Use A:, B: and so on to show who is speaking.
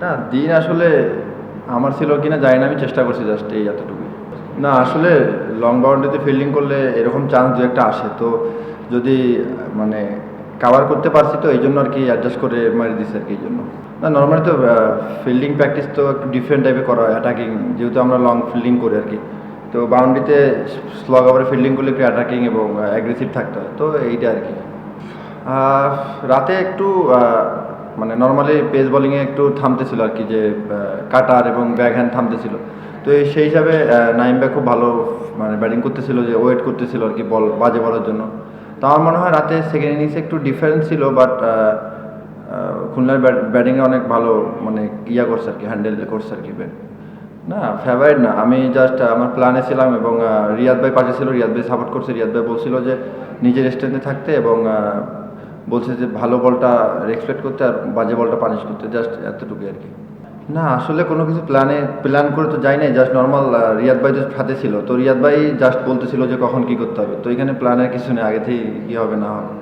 A: না দিন আসলে আমার ছিল কিনা জানি না, আমি চেষ্টা করছি জাস্ট এই এতটুকুই। না আসলে লং বাউন্ডারিতে ফিল্ডিং করলে এরকম চান্স দু একটা আসে, তো যদি মানে কাভার করতে পারছি তো এই জন্য আর কি অ্যাডজাস্ট করে মারি দিছি আর কি এই জন্য। না নর্মালি তো ফিল্ডিং প্র্যাকটিস তো একটু ডিফারেন্ট টাইপের করা হয়, অ্যাটাকিং যেহেতু আমরা লং ফিল্ডিং করি আর কি। তো বাউন্ডারিতে স্লগ ওভারে ফিল্ডিং করলে একটু অ্যাটাকিং এবং অ্যাগ্রেসিভ থাকতে হয়, তো এইটা আর কি। রাতে একটু মানে নর্মালি পেস বোলিংয়ে একটু থামতেছিল আর কি, যে কাটার এবং ব্যাক হ্যান্ড থামতেছিল। তো সেই হিসাবে নাইম ভাই খুব ভালো মানে ব্যাটিং করতেছিল, যে ওয়েট করতেছিল আর কি বল বাজে বলার জন্য। তো আমার মনে হয় রাতে সেকেন্ড ইনিংসে একটু ডিফারেন্স ছিল, বাট খুলনার ব্যাটিংয়ে অনেক ভালো মানে করছে আর কি, হ্যান্ডেল করছে আর কি। না ফেভারিট না, আমি জাস্ট আমার প্ল্যানে ছিলাম এবং রিয়াদ ভাই পাশে ছিল, রিয়াদ ভাই সাপোর্ট করছে। রিয়াদ ভাই বলছিল যে নিজের স্ট্রেন্থে থাকতে এবং বলছে যে ভালো বলটা রেসপেক্ট করতে আর বাজে বলটা পানিশ করতে, জাস্ট এতটুকুই আর কি। না আসলে কোনো কিছু প্ল্যান করে তো যাই নাই, জাস্ট নর্মাল রিয়াদ ভাই জাস্ট হাতে ছিল, তো রিয়াদ ভাই জাস্ট বলতেছিল যে কখন কী করতে হবে, তো এখানে প্ল্যানের কিছু নেই, আগে থেকেই কী হবে না হবে।